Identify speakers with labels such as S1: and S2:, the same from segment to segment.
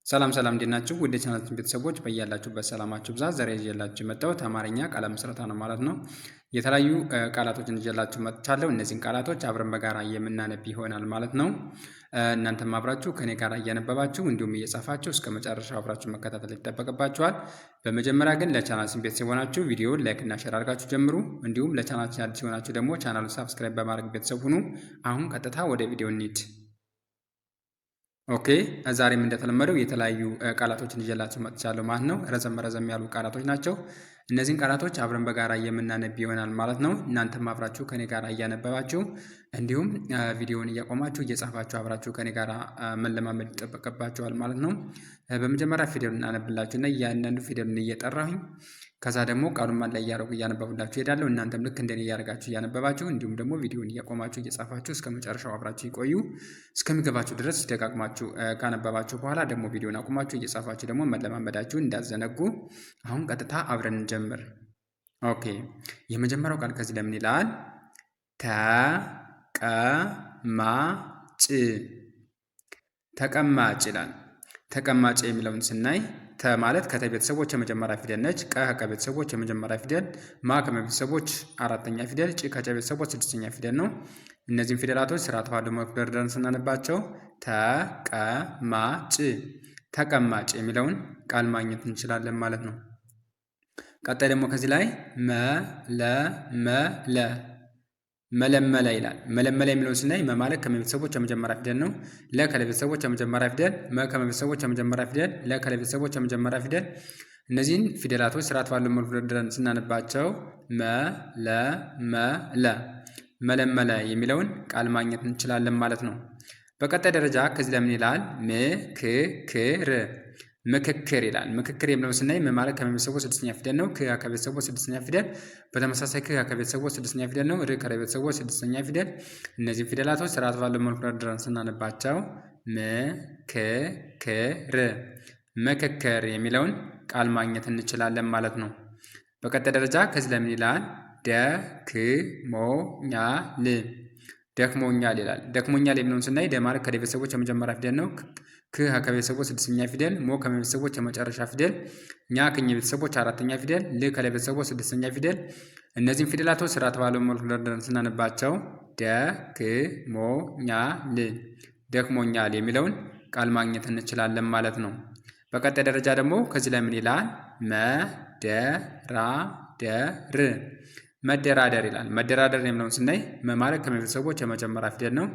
S1: ሰላም እንዴት ናችሁ? ውድ የቻናላችን ቤተሰቦች በያላችሁበት ሰላማችሁ ብዛት። ዛሬ ይዤላችሁ የመጣሁት አማርኛ ቃላት ምስረታ ነው ማለት ነው። የተለያዩ ቃላቶችን ይዤላችሁ መጥቻለሁ። እነዚህን ቃላቶች አብረን በጋራ የምናነብ ይሆናል ማለት ነው። እናንተም አብራችሁ ከኔ ጋር እያነበባችሁ እንዲሁም እየጻፋችሁ እስከ መጨረሻው አብራችሁ መከታተል ይጠበቅባችኋል። በመጀመሪያ ግን ለቻናላችን ቤተሰብ ሆናችሁ ቪዲዮውን ላይክ እና ሼር አድርጋችሁ ጀምሩ። እንዲሁም ለቻናላችን አዲስ ሆናችሁ ደግሞ ቻናሉን ሳብስክራይብ በማድረግ ቤተሰብ ሁኑ። አሁን ቀጥታ ወደ ቪዲዮ እንሂድ። ኦኬ ዛሬም እንደተለመደው የተለያዩ ቃላቶችን ይዤላችሁ መጥቻለሁ ማለት ነው። ረዘም ያሉ ቃላቶች ናቸው። እነዚህን ቃላቶች አብረን በጋራ የምናነብ ይሆናል ማለት ነው። እናንተም አብራችሁ ከኔ ጋር እያነበባችሁ እንዲሁም ቪዲዮውን እያቆማችሁ እየጻፋችሁ አብራችሁ ከኔ ጋር መለማመድ ይጠበቅባችኋል ማለት ነው። በመጀመሪያ ፊደሉን እናነብላችሁ እና እያንዳንዱ ፊደሉን እየጠራሁኝ ከዛ ደግሞ ቃሉን ማን ላይ እያነበቡላችሁ እሄዳለሁ። እናንተም ልክ እንደኔ እያደረጋችሁ እያነበባችሁ እንዲሁም ደግሞ ቪዲዮውን እያቆማችሁ እየጻፋችሁ እስከ መጨረሻው አብራችሁ ይቆዩ። እስከሚገባችሁ ድረስ ደጋግማችሁ ካነበባችሁ በኋላ ደግሞ ቪዲዮውን አቁማችሁ እየጻፋችሁ ደግሞ መለማመዳችሁን እንዳዘነጉ። አሁን ቀጥታ አብረን እንጀምር። ኦኬ የመጀመሪያው ቃል ከዚህ ለምን ይላል? ተቀማጭ ተቀማጭ ይላል። ተቀማጭ የሚለውን ስናይ ተ ማለት ከተ ቤተሰቦች የመጀመሪያ ፊደል ነች። ቀ ከቤተሰቦች የመጀመሪያ ፊደል፣ ማ ከቤተሰቦች አራተኛ ፊደል፣ ጭ ከጨ ቤተሰቦች ስድስተኛ ፊደል ነው። እነዚህም ፊደላቶች ስርዓተ ተዋሕዶ መደርደርን ስናነባቸው ተቀማጭ ተቀማጭ የሚለውን ቃል ማግኘት እንችላለን ማለት ነው። ቀጣይ ደግሞ ከዚህ ላይ መለመለ ይላል። መለመለ የሚለውን ስናይ መ ማለት ከቤተሰቦች የመጀመሪያ ፊደል ነው። ለ ከቤተሰቦች የመጀመሪያ ፊደል፣ መ ከቤተሰቦች የመጀመሪያ ፊደል፣ ለ ከቤተሰቦች የመጀመሪያ ፊደል። እነዚህን ፊደላቶች ስርዓት ባለው መልኩ ደርድረን ስናነባቸው መለመለ የሚለውን ቃል ማግኘት እንችላለን ማለት ነው። በቀጣይ ደረጃ ከዚህ ለምን ይላል? ምክክር ይላል። ምክክር የሚለውን ስናይ ም ማለት ከቤተሰቦች ስድስተኛ ፊደል ነው። ክ ከቤተሰቦች ስድስተኛ ፊደል፣ በተመሳሳይ ክ ከቤተሰቦች ስድስተኛ ፊደል ነው። ር ከቤተሰቦች ስድስተኛ ፊደል። እነዚህም ፊደላቶች ስርዓት ባለው መልኩ ደርድረን ስናነባቸው ምክክር የሚለውን ቃል ማግኘት እንችላለን ማለት ነው። በቀጣይ ደረጃ ከዚህ ለምን ይላል? ደክሞኛል ይላል። ደክሞኛል የሚለውን ስናይ ደ ማለት ከቤተሰቦች የመጀመሪያ ፊደል ነው። ክ ከቤተሰቦች ስድስተኛ ፊደል፣ ሞ ከቤተሰቦች የመጨረሻ ፊደል፣ ኛ ከቤተሰቦች አራተኛ ፊደል፣ ል ከቤተሰቦች ስድስተኛ ፊደል። እነዚህም ፊደላቶች ስርዓት ባለው መልኩ ደርድረን ስናነባቸው ደክሞኛል የሚለውን ቃል ማግኘት እንችላለን ማለት ነው። በቀጣይ ደረጃ ደግሞ ከዚህ ላይ ምን ይላል? መደራደር ይላል። መደራደር የሚለውን ስናይ መ ማለት ከቤተሰቦች የመጀመሪያ ፊደል ነው።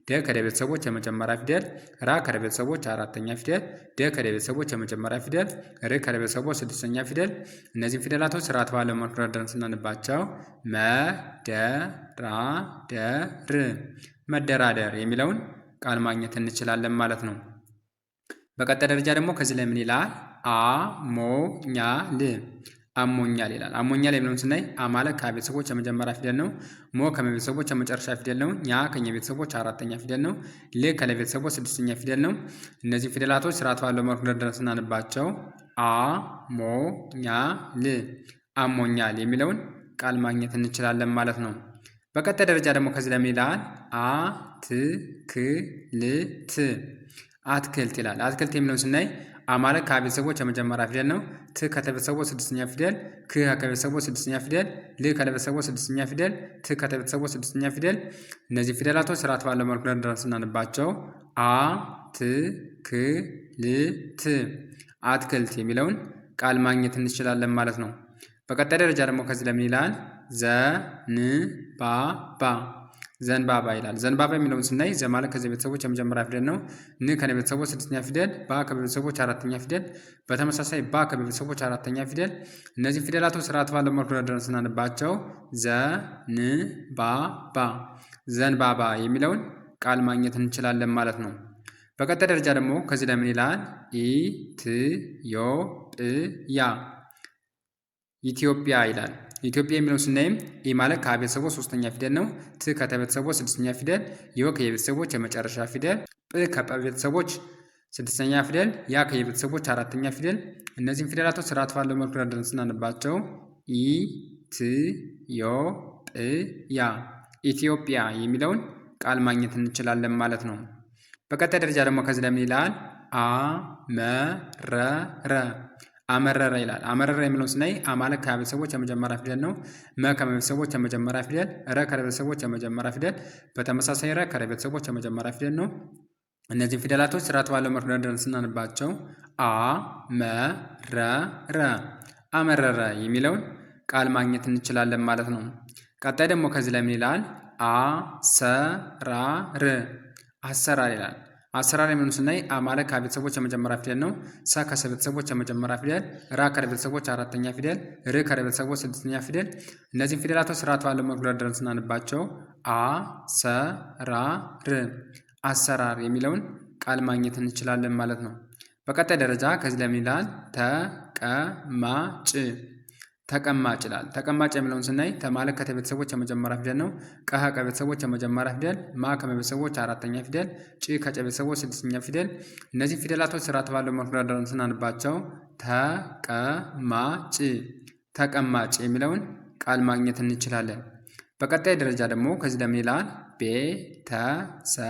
S1: ደ ከቤተሰቦች የመጀመሪያ ፊደል፣ ራ ከቤተሰቦች አራተኛ ፊደል፣ ደ ከቤተሰቦች የመጀመሪያ ፊደል፣ ር ከቤተሰቦች ስድስተኛ ፊደል። እነዚህም ፊደላቶች ስርዓት ባለው መልኩ ደርድረን ስናነባቸው መደራደር የሚለውን ቃል ማግኘት እንችላለን ማለት ነው። በቀጣይ ደረጃ ደግሞ ከዚህ ላይ ምን ይላል? አሞኛል ይላል። አሞኛል የሚለውን ስናይ አ ማለት ከቤተሰቦች የመጀመሪያ ፊደል ነው። ሞ ከቤተሰቦች የመጨረሻ ፊደል ነው። ኛ ከቤተሰቦች አራተኛ ፊደል ነው። ል ከቤተሰቦች ስድስተኛ ፊደል ነው። እነዚህ ፊደላቶች ስርዓት ባለው መልኩ ደርድረን ስናነባቸው አሞኛል የሚለውን ቃል ማግኘት እንችላለን ማለት ነው። በቀጣይ ደረጃ ደግሞ ከዚህ ለምን ይላል? አትክልት ይላል። አትክልት የሚለውን ስናይ አ ማለት ከቤተሰቦች የመጀመሪያ ፊደል ነው። ት ከቤተሰቦች ስድስተኛ ፊደል፣ ክ ከቤተሰቦች ስድስተኛ ፊደል፣ ል ከቤተሰቦች ስድስተኛ ፊደል፣ ት ከቤተሰቦች ስድስተኛ ፊደል። እነዚህ ፊደላቶች ስርዓት ባለው መልኩ ደርድረን ስናነባቸው አትክልት የሚለውን ቃል ማግኘት እንችላለን ማለት ነው። በቀጣይ ደረጃ ደግሞ ከዚህ ለምን ይላል? ዘንባባ ይላል። ዘንባባ የሚለውን ስናይ ዘ ማለት ከዚህ ቤተሰቦች የመጀመሪያ ፊደል ነው። ን ከቤተሰቦች ስድስተኛ ፊደል፣ ባ ከቤተሰቦች አራተኛ ፊደል፣ በተመሳሳይ ባ ከቤተሰቦች አራተኛ ፊደል። እነዚህ ፊደላቶች ስርዓት ባለው መልኩ ደርድረን ስናነባቸው ዘንባባ የሚለውን ቃል ማግኘት እንችላለን ማለት ነው። በቀጣይ ደረጃ ደግሞ ከዚህ ላይ ምን ይላል? ኢትዮጵያ ይላል። ኢትዮጵያ የሚለውን ስናይም ኢ ማለት ከቤተሰቦች ሶስተኛ ፊደል ነው። ት ከቤተሰቦች ስድስተኛ ፊደል፣ ዮ ከቤተሰቦች የመጨረሻ ፊደል፣ ጵ ከቤተሰቦች ስድስተኛ ፊደል፣ ያ ከቤተሰቦች አራተኛ ፊደል። እነዚህም ፊደላቶች ስርዓት ባለው መልኩ ደርድረን ስናነባቸው ኢትዮጵያ የሚለውን ቃል ማግኘት እንችላለን ማለት ነው። በቀጣይ ደረጃ ደግሞ ከዚህ ለምን ይላል? አመረረ አመረረ ይላል። አመረረ የሚለውን ስናይ አ ማለት ከቤተሰቦች የመጀመሪያ ፊደል ነው። መ ከቤተሰቦች የመጀመሪያ ፊደል፣ ረ ከቤተሰቦች የመጀመሪያ ፊደል፣ በተመሳሳይ ረ ከቤተሰቦች የመጀመሪያ ፊደል ነው። እነዚህን ፊደላቶች ስርዓት ባለው መልኩ ደርድረን ስናነባቸው አመረረ አመረረ የሚለውን ቃል ማግኘት እንችላለን ማለት ነው። ቀጣይ ደግሞ ከዚህ ላይ ምን ይላል? አሰራር አሰራር ይላል። አሰራር የሚለውን ስናይ አ ማለት ከቤተሰቦች የመጀመሪያ ፊደል ነው። ሰ ከቤተሰቦች የመጀመሪያ ፊደል፣ ራ ከቤተሰቦች አራተኛ ፊደል፣ ር ከቤተሰቦች ስድስተኛ ፊደል። እነዚህን ፊደላቶች ስርዓት ባለው መልኩ ደርድረን ስናነባቸው አሰራር አሰራር የሚለውን ቃል ማግኘት እንችላለን ማለት ነው። በቀጣይ ደረጃ ከዚህ ላይ ምን ይላል? ተቀማጭ ተቀማጭ ይላል። ተቀማጭ የሚለውን ስናይ ተ ማለት ከቤተሰቦች የመጀመሪያ ፊደል ነው። ቀ ከቤተሰቦች የመጀመሪያ ፊደል፣ ማ ከቤተሰቦች አራተኛ ፊደል፣ ጭ ከቤተሰቦች ስድስተኛ ፊደል። እነዚህ ፊደላቶች ስርዓት ባለው መልኩ ደርድረን ስናነባቸው ተቀማጭ ተቀማጭ የሚለውን ቃል ማግኘት እንችላለን። በቀጣይ ደረጃ ደግሞ ከዚህ ለምን ይላል? ቤተሰቦች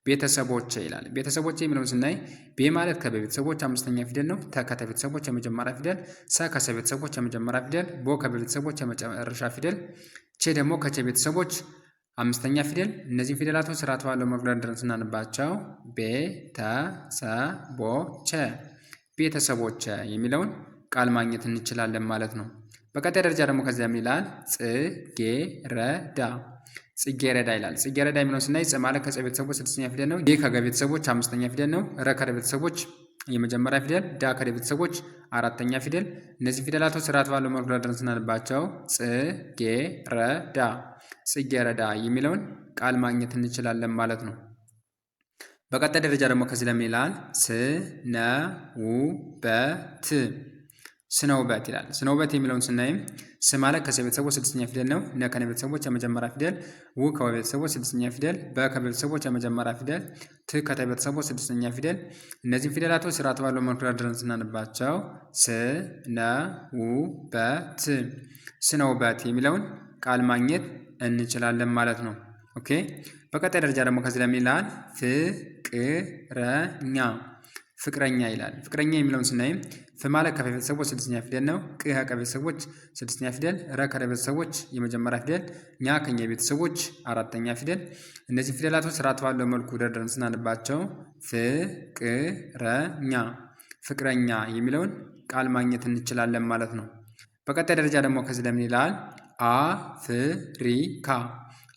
S1: ቤተሰቦች ይላል። ቤተሰቦች የሚለውን ስናይ ቤ ማለት ከቤተሰቦች አምስተኛ ፊደል ነው። ተ ከቤተሰቦች የመጀመሪያ ፊደል፣ ሰ ከቤተሰቦች የመጀመሪያ ፊደል፣ ቦ ከቤተሰቦች የመጨረሻ ፊደል፣ ቼ ደግሞ ከቼ ቤተሰቦች አምስተኛ ፊደል። እነዚህን ፊደላቶች ስርዓት ባለው መልኩ ደርድረን ስናነባቸው ቤተሰቦች ቤተሰቦች የሚለውን ቃል ማግኘት እንችላለን ማለት ነው። በቀጣይ ደረጃ ደግሞ ከዚያ ምን ይላል? ጽጌረዳ ጽጌረዳ ይላል። ጽጌረዳ የሚለውን ስናይ ጽ ማለት ከጸ ቤተሰቦች ስድስተኛ ፊደል ነው። ጌ ከገ ቤተሰቦች አምስተኛ ፊደል ነው። ረ ከረ ቤተሰቦች የመጀመሪያ ፊደል፣ ዳ ከደ ቤተሰቦች አራተኛ ፊደል። እነዚህ ፊደላቶች ስርዓት ባለው መልኩ ደርድረን ስናነባቸው ጽጌረዳ ጽጌረዳ የሚለውን ቃል ማግኘት እንችላለን ማለት ነው። በቀጣይ ደረጃ ደግሞ ከዚህ ለምን ይላል? ስነውበት ስነውበት ይላል። ስነውበት የሚለውን ስናይም ስ ማለት ከሰ ቤተሰቦች ስድስተኛ ፊደል ነው። ነ ከነ ቤተሰቦች የመጀመሪያ ፊደል፣ ው ከቤተሰቦች ስድስተኛ ፊደል፣ በ ከቤተሰቦች የመጀመሪያ ፊደል፣ ት ከተ ቤተሰቦች ስድስተኛ ፊደል። እነዚህም ፊደላቶች ስርዓት ባለው መልኩ ደርድረን ስናነባቸው ስነውበት ስነውበት የሚለውን ቃል ማግኘት እንችላለን ማለት ነው። ኦኬ። በቀጣይ ደረጃ ደግሞ ከዚህ ለምን ይላል? ፍቅረኛ ፍቅረኛ ይላል። ፍቅረኛ የሚለውን ስናይም ፍ ማለት ከቤተሰቦች ስድስተኛ ፊደል ነው። ቅ ከቤተሰቦች ስድስተኛ ፊደል፣ ረ ከቤተሰቦች የመጀመሪያ ፊደል፣ ኛ ከኛ ቤተሰቦች አራተኛ ፊደል። እነዚህ ፊደላቶች ስርዓት ባለው መልኩ ደርድረን ስናነባቸው ፍቅረኛ ፍቅረኛ የሚለውን ቃል ማግኘት እንችላለን ማለት ነው። በቀጣይ ደረጃ ደግሞ ከዚህ ለምን ይላል? አፍሪካ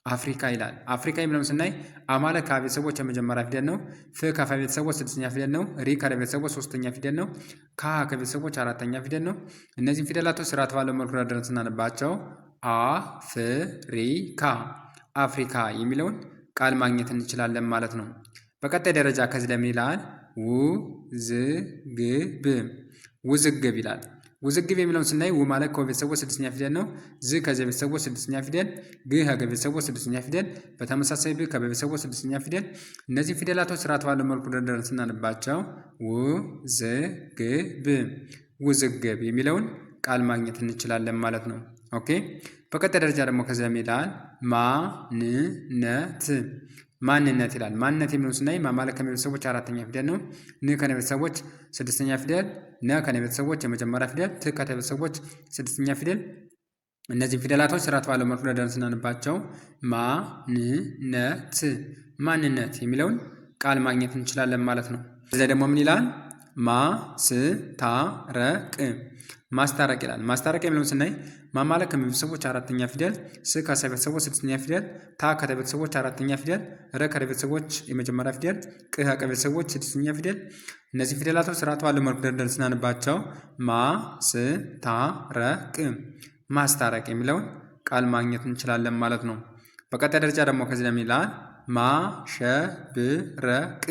S1: አፍሪካ ይላል። አፍሪካ የሚለውን ስናይ አ ማለት ከቤተሰቦች የመጀመሪያ ፊደል ነው። ፍ ከቤተሰቦች ስድስተኛ ፊደል ነው። ሪ ከቤተሰቦች ሶስተኛ ፊደል ነው። ካ ከቤተሰቦች አራተኛ ፊደል ነው። እነዚህም ፊደላቶች ስርዓት ባለው መልኩ ደርድረን ስናነባቸው አፍሪካ አፍሪካ የሚለውን ቃል ማግኘት እንችላለን ማለት ነው። በቀጣይ ደረጃ ከዚህ ለምን ይላል? ውዝግብ ውዝግብ ይላል። ውዝግብ የሚለውን ስናይ ው ማለት ከቤተሰቦች ስድስተኛ ፊደል ነው። ዝ ከቤተሰቦች ስድስተኛ ፊደል፣ ግ ከቤተሰቦች ስድስተኛ ፊደል፣ በተመሳሳይ ብ ከቤተሰቦች ስድስተኛ ፊደል። እነዚህ ፊደላቶች ስርዓት ባለው መልኩ ደርድረን ስናነባቸው ውዝግብ ውዝግብ የሚለውን ቃል ማግኘት እንችላለን ማለት ነው። ኦኬ። በቀጣይ ደረጃ ደግሞ ከዚያ ይላል ማንነት ማንነት ይላል። ማንነት የሚለውን ስናይ ማ ማለት ከቤተሰቦች አራተኛ ፊደል ነው። ን ከቤተሰቦች ስድስተኛ ፊደል፣ ነ ከቤተሰቦች የመጀመሪያ ፊደል፣ ት ከቤተሰቦች ስድስተኛ ፊደል። እነዚህ ፊደላቶች ስርዓት ባለው መልኩ ደርድረን ስናነባቸው ማንነት ማንነት የሚለውን ቃል ማግኘት እንችላለን ማለት ነው። እዚያ ደግሞ ምን ይላል? ማስታረቅ ማስታረቅ ይላል። ማስታረቅ የሚለውን ስናይ ማ ማለት ከቤተሰቦች አራተኛ ፊደል፣ ስ ከቤተሰቦች ስድስተኛ ፊደል፣ ታ ከቤተሰቦች አራተኛ ፊደል፣ ረ ከቤተሰቦች የመጀመሪያ ፊደል፣ ቅ ከቤተሰቦች ስድስተኛ ፊደል። እነዚህ ፊደላቶች ስርዓት ባለው መልኩ ደርድረን ስናነባቸው ማስታረቅ ማስታረቅ የሚለውን ቃል ማግኘት እንችላለን ማለት ነው። በቀጣይ ደረጃ ደግሞ ከዚህ ለምን ይላል? ማሸብረቅ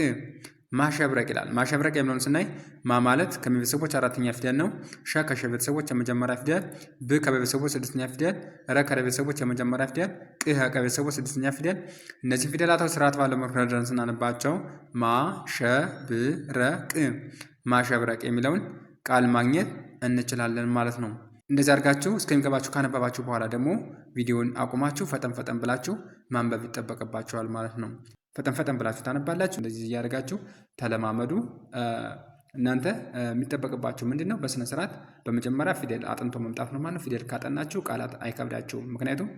S1: ማሸብረቅ ይላል። ማሸብረቅ የሚለውን ስናይ ማ ማለት ከቤተሰቦች አራተኛ ፊደል ነው። ሸ ከቤተሰቦች የመጀመሪያ ፊደል፣ ብ ከቤተሰቦች ስድስተኛ ፊደል፣ ረ ከቤተሰቦች የመጀመሪያ ፊደል፣ ቅ ከቤተሰቦች ስድስተኛ ፊደል። እነዚህ ፊደላቶች ስርዓት ባለው መልኩ ደርድረን ስናነባቸው ማሸብረቅ ማሸብረቅ የሚለውን ቃል ማግኘት እንችላለን ማለት ነው። እንደዚህ አድርጋችሁ እስከሚገባችሁ ካነበባችሁ በኋላ ደግሞ ቪዲዮውን አቁማችሁ ፈጠን ፈጠን ብላችሁ ማንበብ ይጠበቅባችኋል ማለት ነው። ፈጠን ፈጠን ብላችሁ ታነባላችሁ። እንደዚህ እያደረጋችሁ ተለማመዱ። እናንተ የሚጠበቅባችሁ ምንድን ነው? በስነ ስርዓት በመጀመሪያ ፊደል አጥንቶ መምጣት ነው ማለት ነው። ፊደል ካጠናችሁ ቃላት አይከብዳችሁም። ምክንያቱም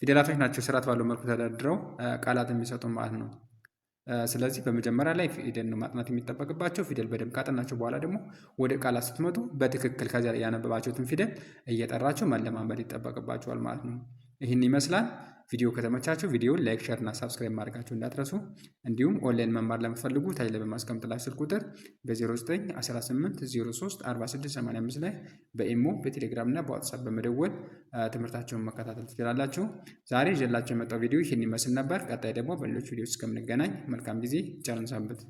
S1: ፊደላቶች ናቸው ስርዓት ባለው መልኩ ተደርድረው ቃላት የሚሰጡ ማለት ነው። ስለዚህ በመጀመሪያ ላይ ፊደል ነው ማጥናት የሚጠበቅባቸው። ፊደል በደንብ ካጠናችሁ በኋላ ደግሞ ወደ ቃላት ስትመጡ በትክክል ከዚያ ላይ ያነበባችሁትን ፊደል እየጠራችሁ መለማመድ ይጠበቅባችኋል ማለት ነው። ይህን ይመስላል። ቪዲዮ ከተመቻችሁ ቪዲዮን ላይክ፣ ሸር እና ሳብስክራይብ ማድረጋችሁ እንዳትረሱ። እንዲሁም ኦንላይን መማር ለምትፈልጉ ታች ላይ በማስቀምጥላችሁ ስልክ ቁጥር በ0918034685 ላይ በኢሞ በቴሌግራም እና በዋትሳፕ በመደወል ትምህርታቸውን መከታተል ትችላላችሁ። ዛሬ ይዤላችሁ የመጣው ቪዲዮ ይህን ይመስል ነበር። ቀጣይ ደግሞ በሌሎች ቪዲዮዎች እስከምንገናኝ መልካም ጊዜ፣ ቸር ሰንብቱ።